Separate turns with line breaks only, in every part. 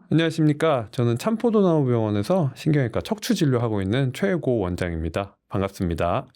안녕하십니까. 저는 참포도나무병원에서 신경외과 척추 진료하고 있는 최고 원장입니다. 반갑습니다.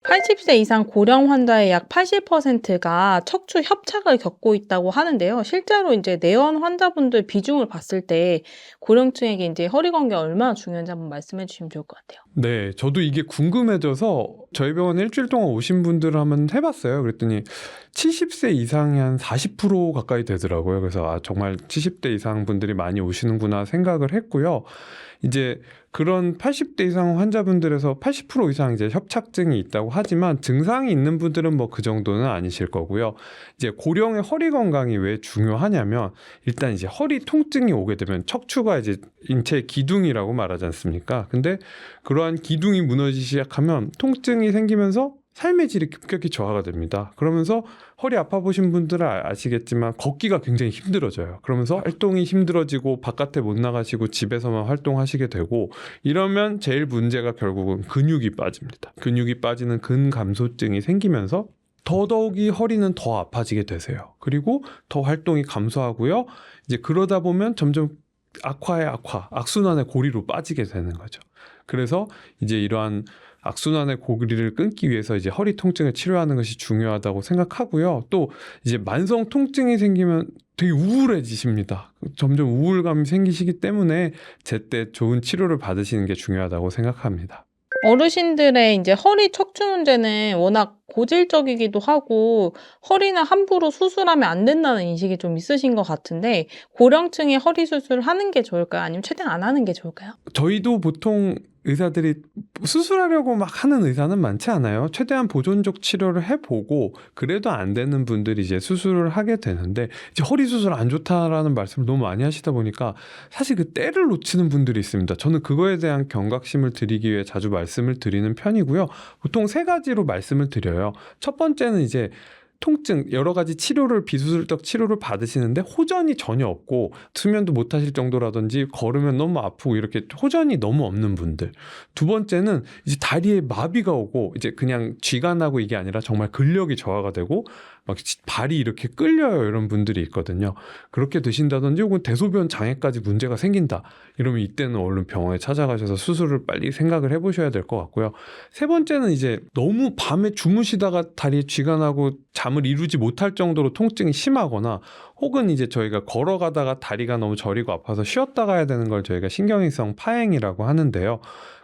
80세 이상 고령 환자의 약 80%가 척추 협착을 겪고 있다고 하는데요. 실제로 이제 내원 환자분들 비중을 봤을 때 고령층에게 이제 허리 건강이 얼마나 중요한지 한번 말씀해 주시면 좋을 것 같아요.
네, 저도 이게 궁금해져서 저희 병원에 일주일 동안 오신 분들을 한번 해봤어요. 그랬더니 70세 이상이 한 40% 가까이 되더라고요. 그래서 정말 70대 이상 분들이 많이 오시는구나 생각을 했고요. 이제 그런 80대 이상 환자분들에서 80% 이상 이제 협착증이 있다고 하지만 증상이 있는 분들은 뭐 그 정도는 아니실 거고요. 이제 고령의 허리 건강이 왜 중요하냐면 일단 이제 허리 통증이 오게 되면 척추가 이제 인체의 기둥이라고 말하지 않습니까? 근데 그러한 기둥이 무너지기 시작하면 통증이 생기면서 삶의 질이 급격히 저하가 됩니다. 그러면서 허리 아파 보신 분들은 아시겠지만 걷기가 굉장히 힘들어져요. 그러면서 활동이 힘들어지고 바깥에 못 나가시고 집에서만 활동하시게 되고 이러면 제일 문제가 결국은 근육이 빠집니다. 근육이 빠지는 근감소증이 생기면서 더더욱이 허리는 더 아파지게 되세요. 그리고 더 활동이 감소하고요. 이제 그러다 보면 점점 악화의 악화, 악순환의 고리로 빠지게 되는 거죠. 그래서 이제 이러한 악순환의 고리를 끊기 위해서 이제 허리 통증을 치료하는 것이 중요하다고 생각하고요. 또 이제 만성 통증이 생기면 되게 우울해지십니다. 점점 우울감이 생기시기 때문에 제때 좋은 치료를 받으시는 게 중요하다고 생각합니다.
어르신들의 이제 허리 척추 문제는 워낙 고질적이기도 하고 허리는 함부로 수술하면 안 된다는 인식이 좀 있으신 것 같은데 고령층의 허리 수술을 하는 게 좋을까요? 아니면 최대한 안 하는 게 좋을까요?
저희도 보통 의사들이 수술하려고 막 하는 의사는 많지 않아요. 최대한 보존적 치료를 해보고 그래도 안 되는 분들이 이제 수술을 하게 되는데 이제 허리 수술 안 좋다라는 말씀을 너무 많이 하시다 보니까 사실 그 때를 놓치는 분들이 있습니다. 저는 그거에 대한 경각심을 드리기 위해 자주 말씀을 드리는 편이고요. 보통 세 가지로 말씀을 드려요. 첫 번째는 이제 통증, 여러 가지 치료를 비수술적 치료를 받으시는데 호전이 전혀 없고 수면도 못 하실 정도라든지 걸으면 너무 아프고 이렇게 호전이 너무 없는 분들. 두 번째는 이제 다리에 마비가 오고 이제 그냥 쥐가 나고 이게 아니라 정말 근력이 저하가 되고 막 발이 이렇게 끌려요. 이런 분들이 있거든요. 그렇게 되신다든지 혹은 대소변 장애까지 문제가 생긴다. 이러면 이때는 얼른 병원에 찾아가셔서 수술을 빨리 생각을 해보셔야 될 것 같고요. 세 번째는 이제 너무 밤에 주무시다가 다리에 쥐가 나고 잠을 이루지 못할 정도로 통증이 심하거나 혹은 이제 저희가 걸어가다가 다리가 너무 저리고 아파서 쉬었다 가야 되는 걸 저희가 신경위성 파행이라고 하는데요.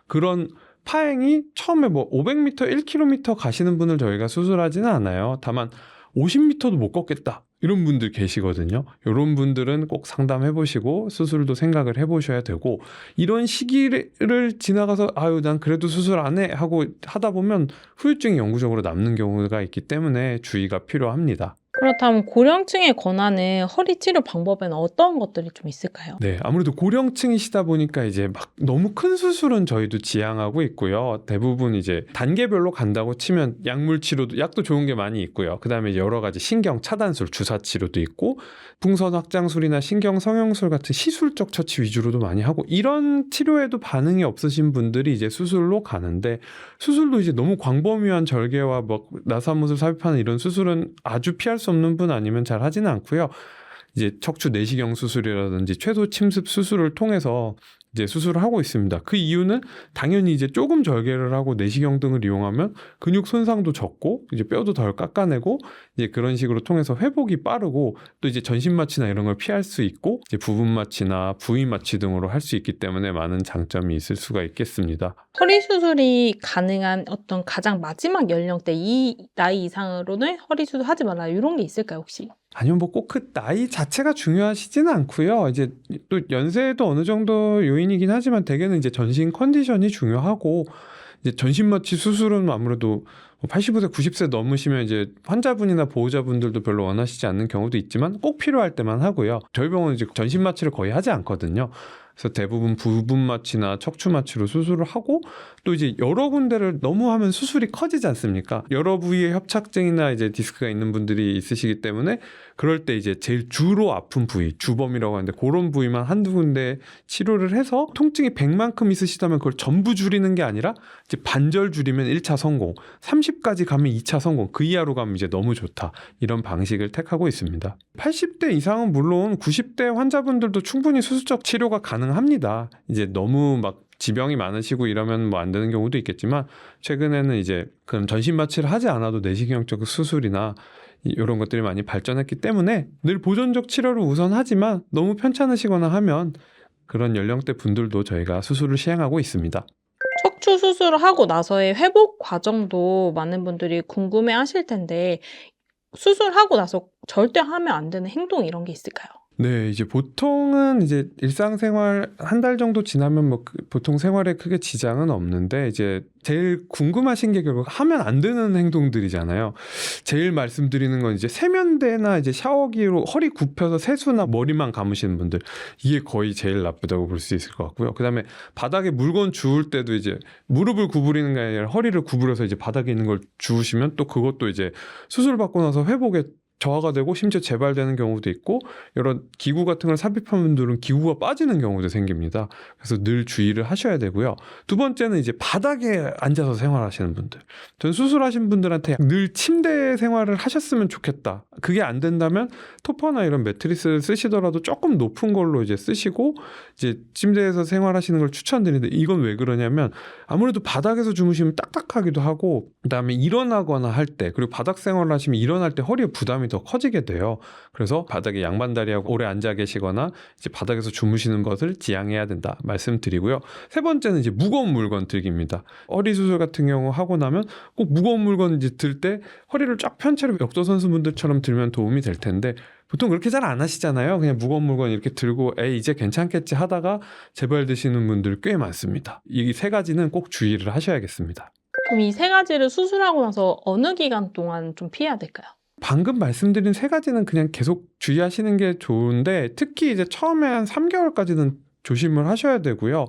그런 파행이 처음에 뭐 500m, 1km 가시는 분을 저희가 수술하지는 않아요. 다만 50m도 못 걷겠다. 이런 분들 계시거든요. 이런 분들은 꼭 상담해 보시고 수술도 생각을 해 보셔야 되고 이런 시기를 지나가서 아유 난 그래도 수술 안 해 하고 하다 보면 후유증이 영구적으로 남는 경우가 있기 때문에 주의가 필요합니다.
그렇다면 고령층에 권하는 허리 치료 방법에는 어떤 것들이 좀 있을까요?
네, 아무래도 고령층이시다 보니까 이제 막 너무 큰 수술은 저희도 지향하고 있고요. 대부분 이제 단계별로 간다고 치면 약물 치료도 약도 좋은 게 많이 있고요. 그다음에 여러 가지 신경 차단술, 주사 치료도 있고 풍선 확장술이나 신경 성형술 같은 시술적 처치 위주로도 많이 하고 이런 치료에도 반응이 없으신 분들이 이제 수술로 가는데 수술도 이제 너무 광범위한 절개와 뭐 나사못을 삽입하는 이런 수술은 아주 피할 수 없는 분 아니면 잘 하지는 않고요. 이제 척추 내시경 수술이라든지 최소 침습 수술을 통해서 이제 수술을 하고 있습니다. 그 이유는 당연히 이제 조금 절개를 하고 내시경 등을 이용하면 근육 손상도 적고 이제 뼈도 덜 깎아내고 이제 그런 식으로 통해서 회복이 빠르고 또 이제 전신 마취나 이런 걸 피할 수 있고 이제 부분 마취나 부위 마취 등으로 할 수 있기 때문에 많은 장점이 있을 수가 있겠습니다.
허리 수술이 가능한 어떤 가장 마지막 연령대 이 나이 이상으로는 허리 수술 하지 말라 이런 게 있을까요, 혹시?
아니면 뭐 꼭 그 나이 자체가 중요하시지는 않고요. 이제 또 연세도 어느 정도 요인이긴 하지만 대개는 이제 전신 컨디션이 중요하고 이제 전신 마취 수술은 아무래도 85세, 90세 넘으시면 이제 환자분이나 보호자분들도 별로 원하시지 않는 경우도 있지만 꼭 필요할 때만 하고요. 저희 병원은 이제 전신 마취를 거의 하지 않거든요. 그래서 대부분 부분 마취나 척추 마취로 수술을 하고 또 이제 여러 군데를 너무 하면 수술이 커지지 않습니까? 여러 부위에 협착증이나 이제 디스크가 있는 분들이 있으시기 때문에 그럴 때 이제 제일 주로 아픈 부위, 주범이라고 하는데 그런 부위만 한두 군데 치료를 해서 통증이 100만큼 있으시다면 그걸 전부 줄이는 게 아니라 이제 반절 줄이면 1차 성공, 30까지 가면 2차 성공, 그 이하로 가면 이제 너무 좋다. 이런 방식을 택하고 있습니다. 80대 이상은 물론 90대 환자분들도 충분히 수술적 치료가 가능합니다. 이제 너무 막 지병이 많으시고 이러면 뭐 안 되는 경우도 있겠지만 최근에는 이제 그런 전신 마취를 하지 않아도 내시경적 수술이나 이런 것들이 많이 발전했기 때문에 늘 보존적 치료를 우선하지만 너무 편찮으시거나 하면 그런 연령대 분들도 저희가 수술을 시행하고 있습니다.
척추 수술을 하고 나서의 회복 과정도 많은 분들이 궁금해 하실 텐데 수술하고 나서 절대 하면 안 되는 행동 이런 게 있을까요?
네, 이제 보통은 이제 일상생활 한 달 정도 지나면 뭐 보통 생활에 크게 지장은 없는데 이제 제일 궁금하신 게 결국 하면 안 되는 행동들이잖아요. 제일 말씀드리는 건 이제 세면대나 이제 샤워기로 허리 굽혀서 세수나 머리만 감으시는 분들 이게 거의 제일 나쁘다고 볼 수 있을 것 같고요. 그다음에 바닥에 물건 주울 때도 이제 무릎을 구부리는 게 아니라 허리를 구부려서 이제 바닥에 있는 걸 주우시면 또 그것도 이제 수술 받고 나서 회복에 저하가 되고 심지어 재발되는 경우도 있고 이런 기구 같은 걸 삽입한 분들은 기구가 빠지는 경우도 생깁니다. 그래서 늘 주의를 하셔야 되고요. 두 번째는 이제 바닥에 앉아서 생활하시는 분들. 전 수술하신 분들한테 늘 침대 생활을 하셨으면 좋겠다. 그게 안 된다면 토퍼나 이런 매트리스를 쓰시더라도 조금 높은 걸로 이제 쓰시고 이제 침대에서 생활하시는 걸 추천드리는데 이건 왜 그러냐면 아무래도 바닥에서 주무시면 딱딱하기도 하고 그다음에 일어나거나 할 때 그리고 바닥 생활을 하시면 일어날 때 허리에 부담이 더 커지게 돼요. 그래서 바닥에 양반다리하고 오래 앉아 계시거나 이제 바닥에서 주무시는 것을 지양해야 된다 말씀드리고요. 세 번째는 이제 무거운 물건 들기입니다. 허리 수술 같은 경우 하고 나면 꼭 무거운 물건 이제 들 때 허리를 쫙 편 채로 역도 선수분들처럼 들면 도움이 될 텐데 보통 그렇게 잘 안 하시잖아요. 그냥 무거운 물건 이렇게 들고 에이 이제 괜찮겠지 하다가 재발되시는 분들 꽤 많습니다. 이 세 가지는 꼭 주의를 하셔야겠습니다.
그럼 이 세 가지를 수술하고 나서 어느 기간 동안 좀 피해야 될까요?
방금 말씀드린 세 가지는 그냥 계속 주의하시는 게 좋은데 특히 이제 처음에 한 3개월까지는 조심을 하셔야 되고요.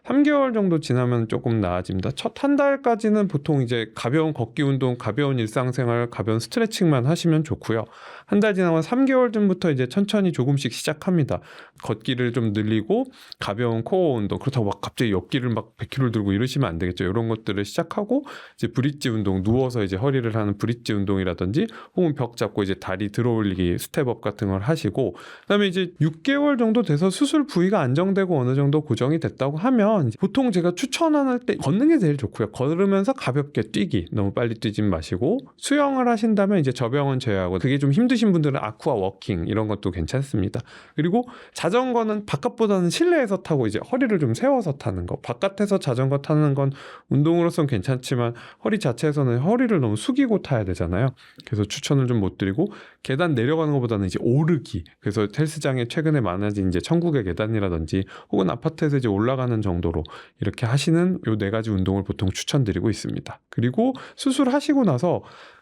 3개월 정도 지나면 조금 나아집니다. 첫 한 달까지는 보통 이제 가벼운 걷기 운동, 가벼운 일상생활, 가벼운 스트레칭만 하시면 좋고요. 한 달 지나면 3개월쯤부터 이제 천천히 조금씩 시작합니다. 걷기를 좀 늘리고 가벼운 코어 운동, 그렇다고 막 갑자기 옆기를 막 100kg 들고 이러시면 안 되겠죠. 이런 것들을 시작하고 이제 브릿지 운동, 누워서 이제 허리를 하는 브릿지 운동이라든지 혹은 벽 잡고 이제 다리 들어올리기 스텝업 같은 걸 하시고 그다음에 이제 6개월 정도 돼서 수술 부위가 안정되고 어느 정도 고정이 됐다고 하면 보통 제가 추천할 때 걷는 게 제일 좋고요. 걸으면서 가볍게 뛰기, 너무 빨리 뛰진 마시고 수영을 하신다면 이제 저병은 제외하고 그게 좀 힘드신 분들은 아쿠아 워킹 이런 것도 괜찮습니다. 그리고 자전거는 바깥보다는 실내에서 타고 이제 허리를 좀 세워서 타는 거. 바깥에서 자전거 타는 건 운동으로서는 괜찮지만 허리 자체에서는 허리를 너무 숙이고 타야 되잖아요. 그래서 추천을 좀 못 드리고 계단 내려가는 것보다는 이제 오르기. 그래서 헬스장에 최근에 많아진 이제 천국의 계단이라든지 혹은 아파트에서 이제 올라가는 정도로 이렇게 하시는 요 4가지 운동을 보통 추천드리고 있습니다. 그리고 수술하시고 나서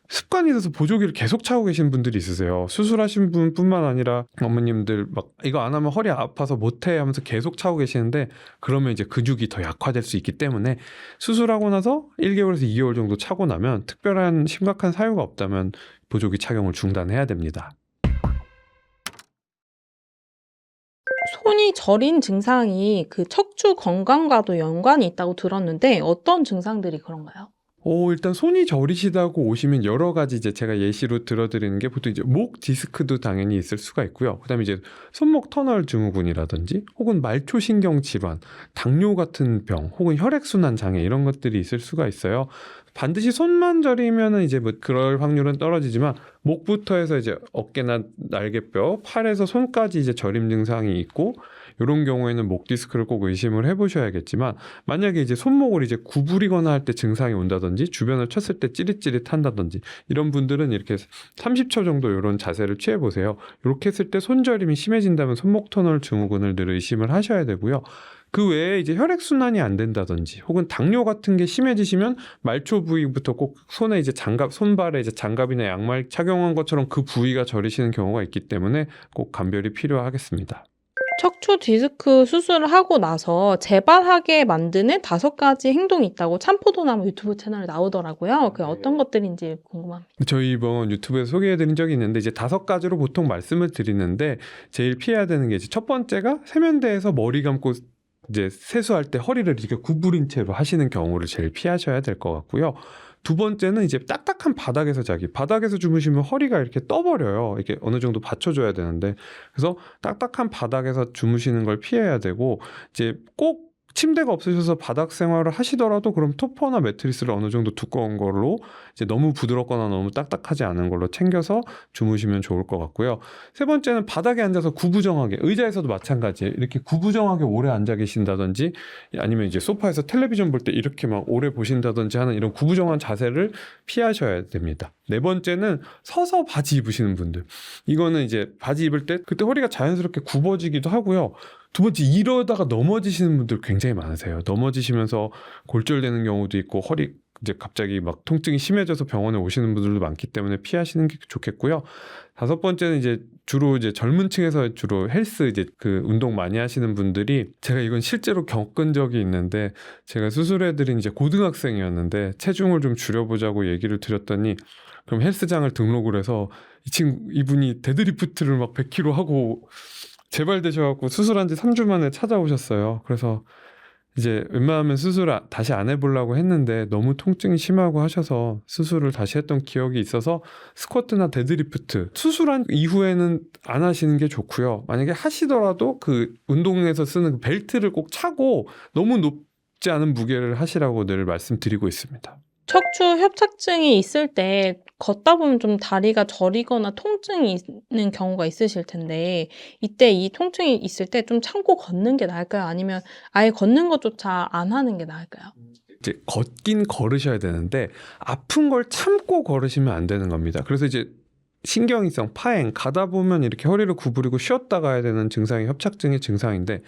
습관이 돼서 보조기를 계속 차고 계신 분들이 있으세요. 수술하신 분뿐만 아니라 어머님들 막 이거 안 하면 허리 아파서 못해 하면서 계속 차고 계시는데 그러면 이제 근육이 더 약화될 수 있기 때문에 수술하고 나서 1개월에서 2개월 정도 차고 나면 특별한 심각한 사유가 없다면 보조기 착용을 중단해야 됩니다.
손이 저린 증상이 그 척추 건강과도 연관이 있다고 들었는데 어떤 증상들이 그런가요?
일단 손이 저리시다고 오시면 여러 가지 이제 제가 예시로 들어드리는 게 보통 이제 목 디스크도 당연히 있을 수가 있고요. 그다음에 이제 손목 터널 증후군이라든지 혹은 말초신경 질환, 당뇨 같은 병, 혹은 혈액순환 장애 이런 것들이 있을 수가 있어요. 반드시 손만 저리면은 이제 뭐 그럴 확률은 떨어지지만 목부터 해서 이제 어깨나 날개뼈, 팔에서 손까지 이제 저림 증상이 있고 이런 경우에는 목 디스크를 꼭 의심을 해보셔야겠지만 만약에 이제 손목을 이제 구부리거나 할 때 증상이 온다든지 주변을 쳤을 때 찌릿찌릿한다든지 이런 분들은 이렇게 30초 정도 이런 자세를 취해보세요. 이렇게 했을 때 손저림이 심해진다면 손목 터널 증후군을 늘 의심을 하셔야 되고요. 그 외에 이제 혈액순환이 안 된다든지 혹은 당뇨 같은 게 심해지시면 말초 부위부터 꼭 손에 이제 손발에 이제 장갑이나 양말 착용한 것처럼 그 부위가 저리시는 경우가 있기 때문에 꼭 감별이 필요하겠습니다.
척추 디스크 수술을 하고 나서 재발하게 만드는 5가지 행동이 있다고 참포도나무 유튜브 채널에 나오더라고요. 그 어떤 것들인지 궁금합니다.
저희 이번 유튜브에 소개해드린 적이 있는데 이제 5가지로 보통 말씀을 드리는데 제일 피해야 되는 게 이제 첫 번째가 세면대에서 머리 감고 이제 세수할 때 허리를 이렇게 구부린 채로 하시는 경우를 제일 피하셔야 될 것 같고요. 두 번째는 이제 딱딱한 바닥에서 자기. 바닥에서 주무시면 허리가 이렇게 떠버려요. 이렇게 어느 정도 받쳐줘야 되는데. 그래서 딱딱한 바닥에서 주무시는 걸 피해야 되고, 이제 꼭 침대가 없으셔서 바닥 생활을 하시더라도 그럼 토퍼나 매트리스를 어느 정도 두꺼운 걸로 이제 너무 부드럽거나 너무 딱딱하지 않은 걸로 챙겨서 주무시면 좋을 것 같고요. 세 번째는 바닥에 앉아서 구부정하게, 의자에서도 마찬가지예요. 이렇게 구부정하게 오래 앉아 계신다든지 아니면 이제 소파에서 텔레비전 볼 때 이렇게 막 오래 보신다든지 하는 이런 구부정한 자세를 피하셔야 됩니다. 네 번째는 서서 바지 입으시는 분들. 이거는 이제 바지 입을 때 그때 허리가 자연스럽게 굽어지기도 하고요. 두 번째, 이러다가 넘어지시는 분들 굉장히 많으세요. 넘어지시면서 골절되는 경우도 있고 허리 이제 갑자기 막 통증이 심해져서 병원에 오시는 분들도 많기 때문에 피하시는 게 좋겠고요. 5번째는 이제 주로 이제 젊은 층에서 주로 헬스 이제 그 운동 많이 하시는 분들이, 제가 이건 실제로 겪은 적이 있는데, 제가 수술해드린 이제 고등학생이었는데 체중을 좀 줄여보자고 얘기를 드렸더니 그럼 헬스장을 등록을 해서 이분이 데드리프트를 막 100kg 하고 재발되셔갖고 수술한 지 3주 만에 찾아오셨어요. 그래서 이제 웬만하면 수술을 다시 안 해보려고 했는데 너무 통증이 심하고 하셔서 수술을 다시 했던 기억이 있어서 스쿼트나 데드리프트 수술한 이후에는 안 하시는 게 좋고요. 만약에 하시더라도 그 운동에서 쓰는 그 벨트를 꼭 차고 너무 높지 않은 무게를 하시라고 늘 말씀드리고 있습니다.
척추 협착증이 있을 때 걷다 보면 좀 다리가 저리거나 통증이 있는 경우가 있으실 텐데 이때 이 통증이 있을 때 좀 참고 걷는 게 나을까요? 아니면 아예 걷는 것조차 안 하는 게 나을까요?
이제 걷긴 걸으셔야 되는데 아픈 걸 참고 걸으시면 안 되는 겁니다. 그래서 이제 신경이성 파행, 가다 보면 이렇게 허리를 구부리고 쉬었다 가야 되는 증상이 협착증의 증상인데,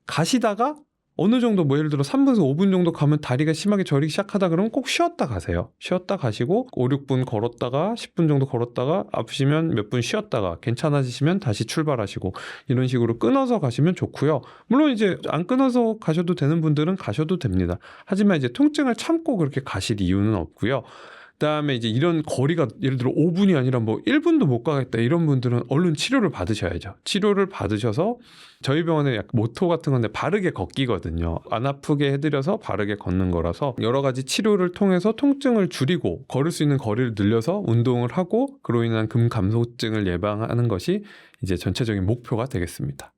가시다가 어느 정도 뭐 예를 들어 3분에서 5분 정도 가면 다리가 심하게 저리기 시작하다 그러면 꼭 쉬었다 가세요. 쉬었다 가시고 5, 6분 걸었다가 10분 정도 걸었다가 아프시면 몇 분 쉬었다가 괜찮아지시면 다시 출발하시고 이런 식으로 끊어서 가시면 좋고요. 물론 이제 안 끊어서 가셔도 되는 분들은 가셔도 됩니다. 하지만 이제 통증을 참고 그렇게 가실 이유는 없고요. 그다음에 이제 이런 거리가 예를 들어 5분이 아니라 뭐 1분도 못 가겠다 이런 분들은 얼른 치료를 받으셔야죠. 치료를 받으셔서 저희 병원에 약간 모토 같은 건데 바르게 걷기거든요. 안 아프게 해드려서 바르게 걷는 거라서 여러 가지 치료를 통해서 통증을 줄이고 걸을 수 있는 거리를 늘려서 운동을 하고 그로 인한 근감소증을 예방하는 것이 이제 전체적인 목표가 되겠습니다.